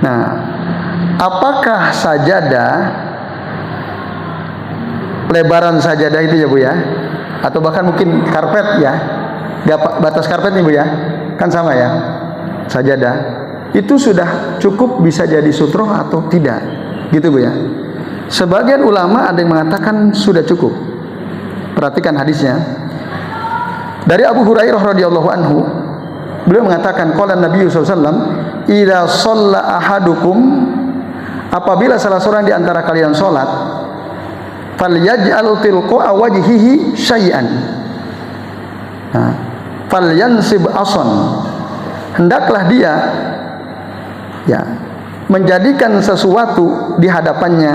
Nah, apakah sajadah, lebaran sajadah itu ya Bu ya, atau bahkan mungkin karpet ya, batas karpet nih Bu ya, kan sama ya, sajadah itu sudah cukup bisa jadi sutroh atau tidak, gitu Bu ya. Sebagian ulama ada yang mengatakan sudah cukup. Perhatikan hadisnya dari Abu Hurairah radhiyallahu anhu. Beliau mengatakan, qala Nabi sallallahu alaihi wasallam, "Idza shalla ahadukum," apabila salah seorang di antara kalian salat, "falyaj'al tilqa'a wajhihi syai'an." Nah, falyansib ason. Hendaklah dia ya menjadikan sesuatu di hadapannya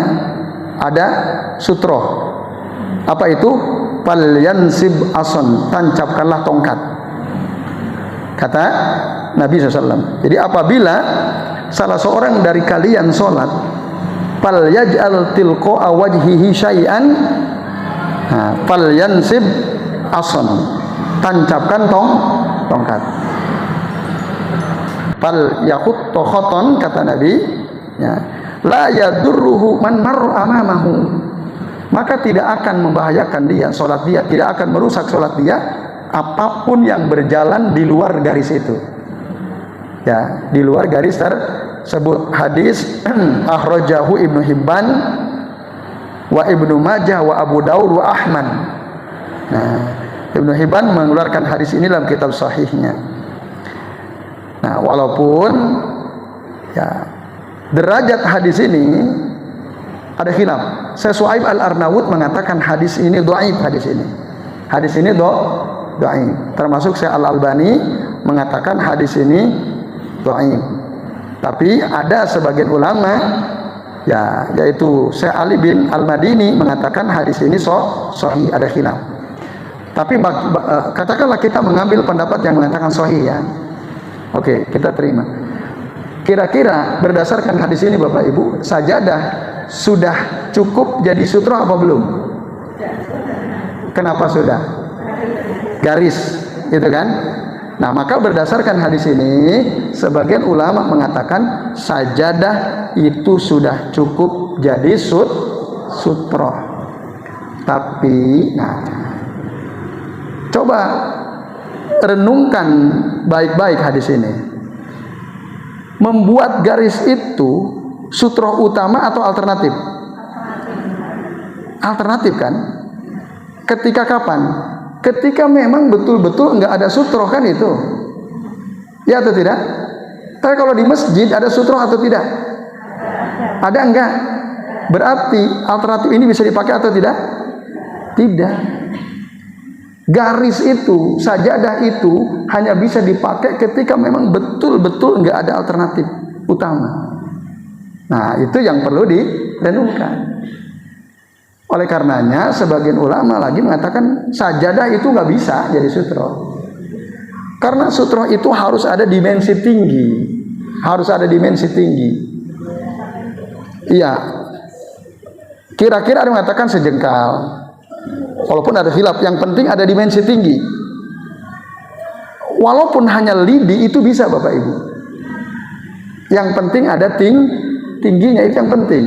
ada sutroh. Apa itu? Falyansib ason, tancapkanlah tongkat. Kata Nabi SAW. Jadi apabila salah seorang dari kalian sholat, falyaj'al tilqa'a wajhihi syai'an, falyansib ason, tancapkan tongkat. Fal yakut tohoton, kata Nabi ya, la yadurruhu man marra amamahu, maka tidak akan membahayakan dia, sholat dia tidak akan merusak sholat dia, apapun yang berjalan di luar garis itu ya, di luar garis tersebut. Hadis akhrajahu Ibnu Hibban wa Ibnu Majah wa Abu Daud wa Ahmad. Nah, Ibnu Hibban mengeluarkan hadis ini dalam kitab sahihnya. Nah, walaupun ya derajat hadis ini ada khilaf. Syekh Shu'aib Al-Arnaud mengatakan hadis ini dhaif, hadis ini dhaif. Termasuk Syekh Al-Albani mengatakan hadis ini dhaif. Tapi ada sebagian ulama ya, yaitu Syekh Ali bin Al-Madini mengatakan hadis ini sahih, ada khilaf. Tapi katakanlah kita mengambil pendapat yang mengatakan sahih ya. Oke, kita terima. Kira-kira berdasarkan hadis ini Bapak Ibu, sajadah sudah cukup jadi sutroh apa belum? Kenapa sudah? Garis, gitu kan? Nah, maka berdasarkan hadis ini, sebagian ulama mengatakan sajadah itu sudah cukup jadi sutroh. Tapi, nah, coba renungkan baik-baik hadis ini. Membuat garis itu sutroh utama atau alternatif? Alternatif kan? Ketika kapan? Ketika memang betul-betul nggak ada sutroh kan itu? Ya atau tidak? Tapi kalau di masjid ada sutroh atau tidak? Ada enggak? Berarti alternatif ini bisa dipakai atau tidak? Tidak. Garis itu, sajadah itu hanya bisa dipakai ketika memang betul-betul nggak ada alternatif utama. Nah, itu yang perlu direnungkan. Oleh karenanya, sebagian ulama lagi mengatakan sajadah itu nggak bisa jadi sutroh. Karena sutroh itu harus ada dimensi tinggi, harus ada dimensi tinggi. Iya. Kira-kira ada yang mengatakan sejengkal. Walaupun ada khilaf, yang penting ada dimensi tinggi. Walaupun hanya lidi itu bisa Bapak Ibu. Yang penting ada tingginya, itu yang penting.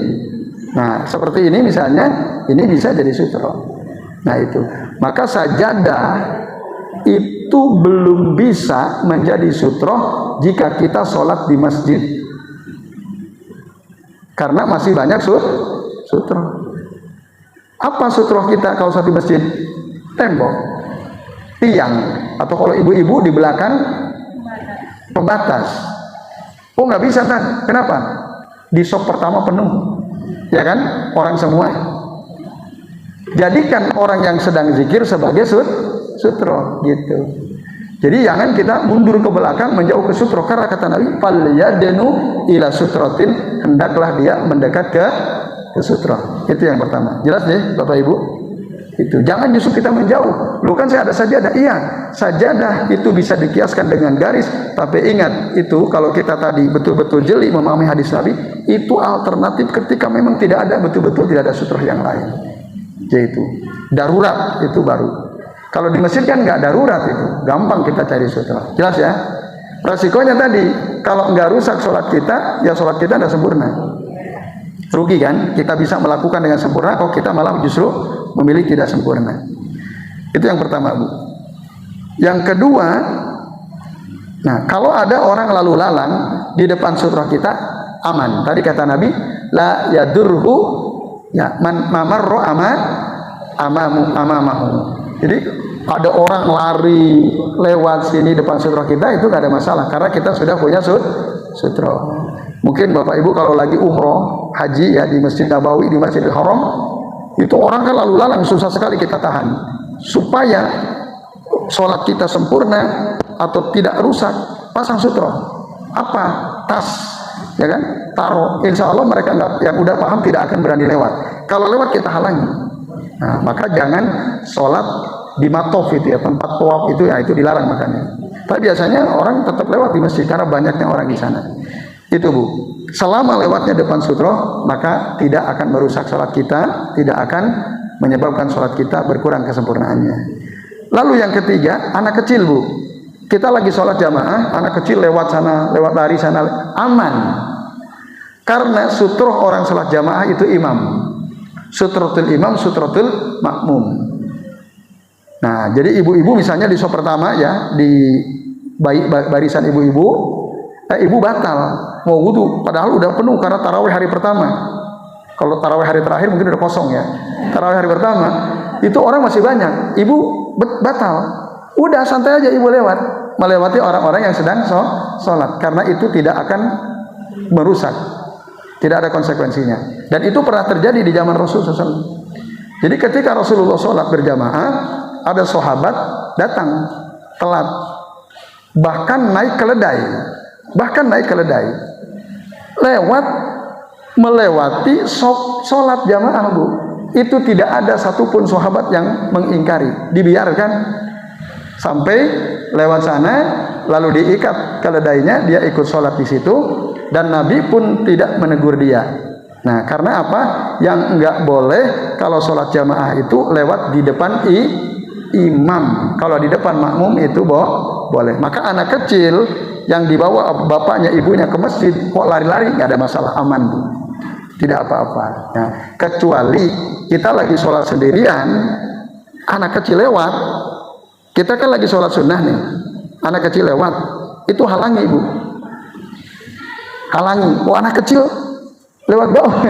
Nah, seperti ini misalnya, ini bisa jadi sutroh. Nah itu, maka sajadah itu belum bisa menjadi sutroh jika kita sholat di masjid. Karena masih banyak sutroh. Apa sutroh kita kalau sholat di masjid? Tembok, tiang, atau kalau ibu-ibu di belakang pembatas. Oh nggak bisa kan? Kenapa? Di sop pertama penuh, ya kan? Orang semua. Jadikan orang yang sedang zikir sebagai sutroh, gitu. Jadi jangan kita mundur ke belakang menjauh ke sutroh, karena kata Nabi, "Falyadnu ila sutrotin," hendaklah dia mendekat ke sutroh. Itu yang pertama. Jelas deh Bapak Ibu? Itu. Jangan justru kita menjauh. Lu kan saya ada sajadah. Iya, sajadah itu bisa dikiaskan dengan garis. Tapi ingat, itu kalau kita tadi betul-betul jeli memahami hadis Nabi, itu alternatif ketika memang tidak ada, betul-betul tidak ada sutroh yang lain. Yaitu darurat, itu baru. Kalau di masjid kan nggak darurat, itu gampang kita cari sutroh. Jelas ya? Resikonya tadi, kalau nggak rusak sholat kita, ya sholat kita tidak sempurna. Rugi kan? Kita bisa melakukan dengan sempurna, kok kita malah justru memilih tidak sempurna. Itu yang pertama, Bu. Yang kedua, nah kalau ada orang lalu lalang di depan sutra kita, aman. Tadi kata Nabi, la yadurhu ya man mamarro amamahu. Jadi ada orang lari lewat sini depan sutra kita, itu gak ada masalah karena kita sudah punya sutra. Mungkin Bapak Ibu kalau lagi umroh haji ya di Masjid Nabawi, di Masjidil Haram, itu orang kan lalu lalang, susah sekali kita tahan. Supaya sholat kita sempurna atau tidak rusak, pasang sutra. Apa? Tas, ya kan? Taruh. Insya Allah mereka yang udah paham tidak akan berani lewat. Kalau lewat kita halangi. Nah, maka jangan sholat di matof itu ya, tempat tawaf itu ya, itu dilarang makanya. Tapi biasanya orang tetap lewat di masjid karena banyaknya orang di sana. Itu Bu, selama lewatnya depan sutra, maka tidak akan merusak sholat kita, tidak akan menyebabkan sholat kita berkurang kesempurnaannya. Lalu yang ketiga, anak kecil Bu, kita lagi sholat jamaah, anak kecil lewat sana, lewat lari sana, aman. Karena sutra orang sholat jamaah itu imam, sutratul imam, sutratul makmum. Nah, jadi ibu-ibu misalnya di sop pertama ya, di barisan ibu-ibu, ibu batal mau wudhu, padahal udah penuh karena tarawih hari pertama. Kalau tarawih hari terakhir mungkin udah kosong ya. Tarawih hari pertama itu orang masih banyak, ibu batal. Udah santai aja ibu lewat, melewati orang-orang yang sedang sholat, karena itu tidak akan merusak, tidak ada konsekuensinya. Dan itu pernah terjadi di zaman Rasul SAW. Jadi ketika Rasulullah sholat berjamaah, ada sahabat datang telat, bahkan naik keledai, melewati sholat jamaah Bu. Itu tidak ada satupun sahabat yang mengingkari, dibiarkan sampai lewat sana, lalu diikat keledainya, dia ikut sholat di situ, dan Nabi pun tidak menegur dia. Nah, karena apa? Yang enggak boleh kalau sholat jamaah itu lewat di depan imam. Kalau di depan makmum itu boleh. Maka anak kecil yang dibawa bapaknya ibunya ke masjid kok lari-lari, nggak ada masalah, aman Bu, tidak apa-apa. Nah, kecuali kita lagi sholat sendirian, anak kecil lewat, kita kan lagi sholat sunnah nih, anak kecil lewat, itu halangi Bu, halangi. Oh, anak kecil lewat bawah.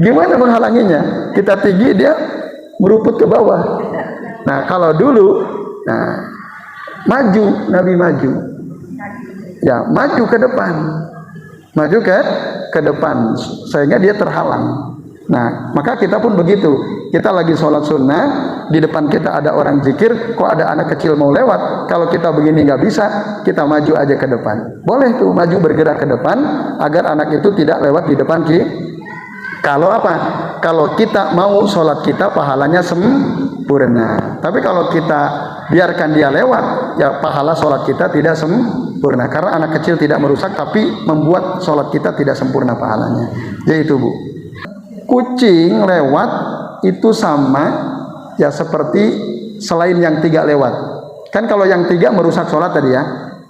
Gimana menghalanginya? Kita tinggi, dia meruput ke bawah. Nah, kalau dulu, nah, maju, Nabi maju, ya maju ke depan, maju ke depan, sehingga dia terhalang. Nah, maka kita pun begitu. Kita lagi sholat sunnah, di depan kita ada orang zikir, kok ada anak kecil mau lewat. Kalau kita begini nggak bisa, kita maju aja ke depan. Boleh tuh maju bergerak ke depan, agar anak itu tidak lewat di depan Kalau apa? Kalau kita mau sholat kita pahalanya sempurna. Tapi kalau kita biarkan dia lewat, ya pahala sholat kita tidak sempurna. Karena anak kecil tidak merusak, tapi membuat sholat kita tidak sempurna pahalanya. Jadi itu Bu. Kucing lewat itu sama ya seperti selain yang tiga lewat. Kan kalau yang tiga merusak sholat tadi ya,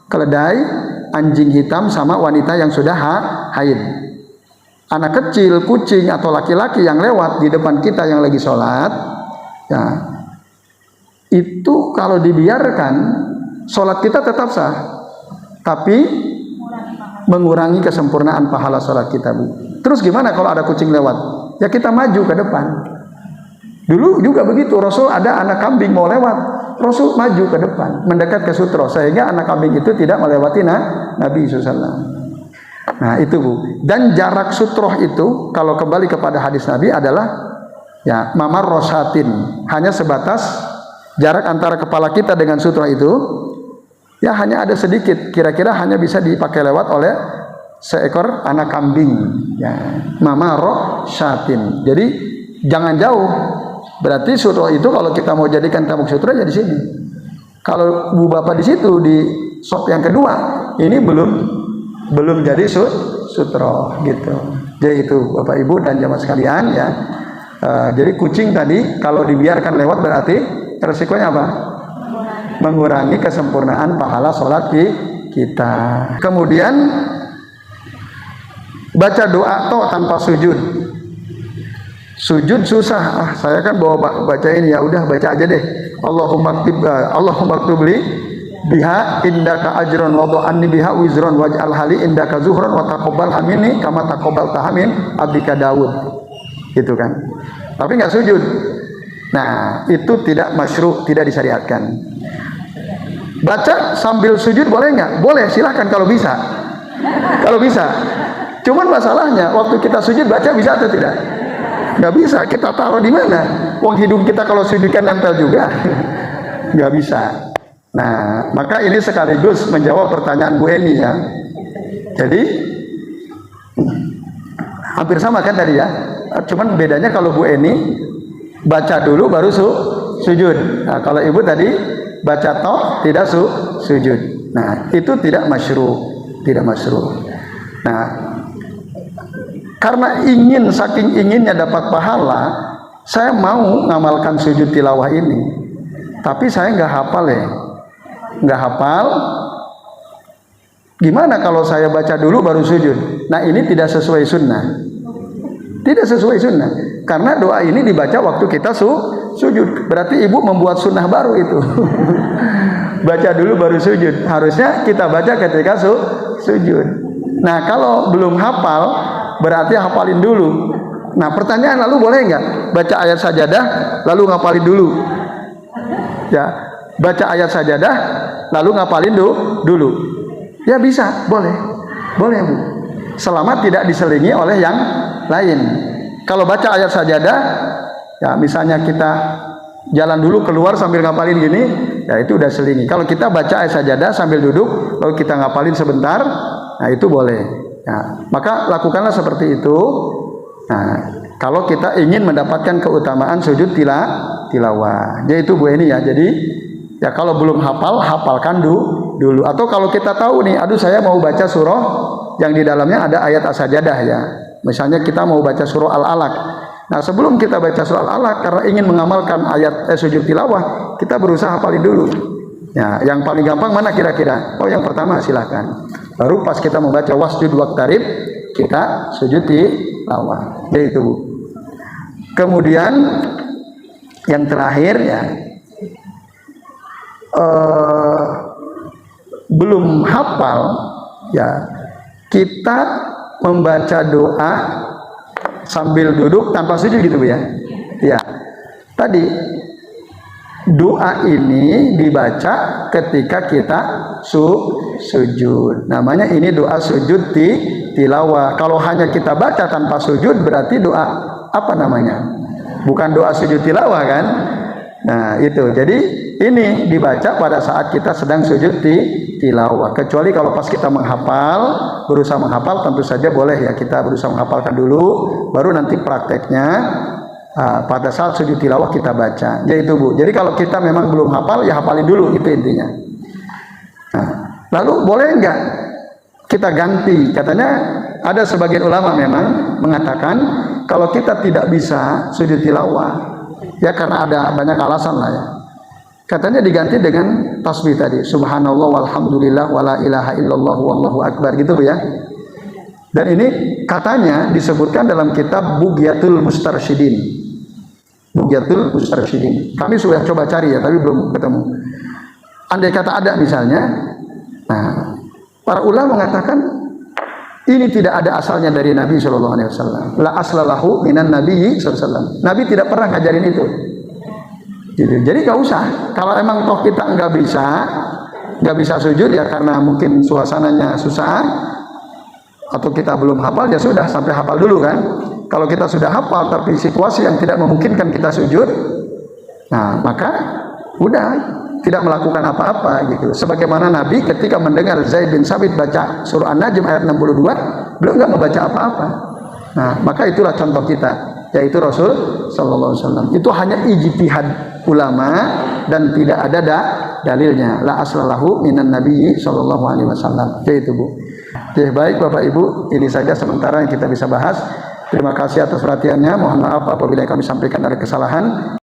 keledai, anjing hitam, sama wanita yang sudah haid. Anak kecil, kucing atau laki-laki yang lewat di depan kita yang lagi sholat, ya itu kalau dibiarkan sholat kita tetap sah, tapi mengurangi kesempurnaan pahala sholat kita Bu. Terus gimana kalau ada kucing lewat? Ya kita maju ke depan. Dulu juga begitu, Rasul ada anak kambing mau lewat, Rasul maju ke depan, mendekat ke sutra, sehingga anak kambing itu tidak melewati Nabi SAW. Nah itu Bu. Dan jarak sutroh itu kalau kembali kepada hadis Nabi adalah ya mamar rosatin, hanya sebatas jarak antara kepala kita dengan sutroh itu, ya hanya ada sedikit, kira-kira hanya bisa dipakai lewat oleh seekor anak kambing, ya mamar rosatin. Jadi jangan jauh. Berarti sutroh itu kalau kita mau jadikan tabuk sutroh ya di sini. Kalau Bu Bapak di situ di sop yang kedua, ini belum jadi sutroh gitu. Jadi itu Bapak Ibu dan jamaah sekalian ya. Jadi kucing tadi kalau dibiarkan lewat berarti resikonya apa? Mengurangi kesempurnaan pahala sholat kita. Kemudian baca doa toh tanpa sujud. Sujud susah. Saya kan baca ini, ya udah baca aja deh. Allahumma ktubli biha indaka ajron wa anni biha wizron waj'al hali indaka zuhron wa taqabbal hamini kama taqabbal tahamin abdika Daud. Gitu kan. Tapi enggak sujud. Nah, itu tidak masyru', tidak disyariatkan. Baca sambil sujud boleh enggak? Boleh, silahkan kalau bisa. Kalau bisa. Cuman masalahnya waktu kita sujud baca bisa atau tidak? Nggak bisa. Kita taruh di mana? Wong hidung kita kalau sujud kan nempel juga. Nggak bisa. Nah, maka ini sekaligus menjawab pertanyaan Bu Eni ya. Jadi hampir sama kan tadi ya. Cuman bedanya kalau Bu Eni baca dulu baru sujud. Nah, kalau Ibu tadi baca toh tidak sujud. Nah, itu tidak masyru', tidak masyru'. Nah, karena saking inginnya dapat pahala, saya mau ngamalkan sujud tilawah ini. Tapi saya nggak hafal ya. Nggak hafal. Gimana kalau saya baca dulu baru sujud? Nah, ini tidak sesuai sunnah. Tidak sesuai sunnah. Karena doa ini dibaca waktu kita sujud. Berarti ibu membuat sunnah baru itu. Baca dulu baru sujud. Harusnya kita baca ketika sujud. Nah, kalau belum hafal, berarti hafalin dulu. Nah, pertanyaan lalu boleh nggak baca ayat sajadah lalu ngapalin dulu? Ya, baca ayat sajadah lalu ngapalin dulu. Ya bisa, boleh, boleh Bu. Selama tidak diselingi oleh yang lain. Kalau baca ayat sajadah, ya misalnya kita jalan dulu keluar sambil ngapalin gini, ya itu udah selingi. Kalau kita baca ayat sajadah sambil duduk lalu kita ngapalin sebentar, nah itu boleh. Ya, maka lakukanlah seperti itu. Nah, kalau kita ingin mendapatkan keutamaan sujud tilawah, yaitu Bu Eni ya. Jadi ya kalau belum hafal, hafalkan dulu. Atau kalau kita tahu nih, aduh saya mau baca surah yang di dalamnya ada ayat as-sajadah ya. Misalnya kita mau baca surah Al-Alaq. Nah, sebelum kita baca surah Al-Alaq, karena ingin mengamalkan ayat sujud tilawah, kita berusaha hafalin dulu. Ya, yang paling gampang mana kira-kira? Oh, yang pertama silakan. Baru pas kita membaca wasjud waqtarib, kita sujud tilawah. Yaitu Bu. Kemudian yang terakhir ya, belum hafal ya, kita membaca doa sambil duduk tanpa sujud gitu Bu ya. Ya. Tadi doa ini dibaca ketika kita sujud. Namanya ini doa sujud tilawah. Kalau hanya kita baca tanpa sujud berarti doa apa namanya? Bukan doa sujud tilawah kan? Nah, itu. Jadi ini dibaca pada saat kita sedang sujud tilawah. Kecuali kalau pas kita menghafal, berusaha menghafal, tentu saja boleh ya kita berusaha menghafalkan dulu, baru nanti prakteknya pada saat sujud tilawah kita baca. Yaitu Bu. Jadi kalau kita memang belum hafal, ya hafalin dulu, itu intinya. Nah, lalu boleh enggak kita ganti? Katanya ada sebagian ulama memang mengatakan kalau kita tidak bisa sujud tilawah, ya karena ada banyak alasan lah ya. Katanya diganti dengan tasbih tadi, subhanallah walhamdulillah wala ilaha illallah wallahu akbar gitu Bu ya. Dan ini katanya disebutkan dalam kitab Bughyatul Mustarsyidin. Bughyatul Mustarsyidin. Kami sudah coba cari ya, tapi belum ketemu. Andai kata ada misalnya, nah, para ulama mengatakan ini tidak ada asalnya dari Nabi Shallallahu Alaihi Wasallam. La aslalahu minan Nabi Shallallahu Alaihi Wasallam. Nabi tidak pernah ngajarin itu. Gitu. Jadi nggak usah. Kalau emang toh kita nggak bisa sujud ya karena mungkin suasananya susah atau kita belum hafal, ya sudah sampai hafal dulu kan. Kalau kita sudah hafal tapi situasi yang tidak memungkinkan kita sujud, nah maka udah tidak melakukan apa-apa gitu. Sebagaimana Nabi ketika mendengar Zaid bin Sabit baca surah An-Najm ayat 62, beliau nggak membaca apa-apa. Nah, maka itulah contoh kita, yaitu Rasul sallallahu alaihi wasallam. Itu hanya ijtihad ulama dan tidak ada dalilnya. La aslalahu minan nabi sallallahu alaihi wasallam. Yaitu Bu. Oke, baik Bapak Ibu, ini saja sementara yang kita bisa bahas. Terima kasih atas perhatiannya. Mohon maaf apabila kami sampaikan ada kesalahan.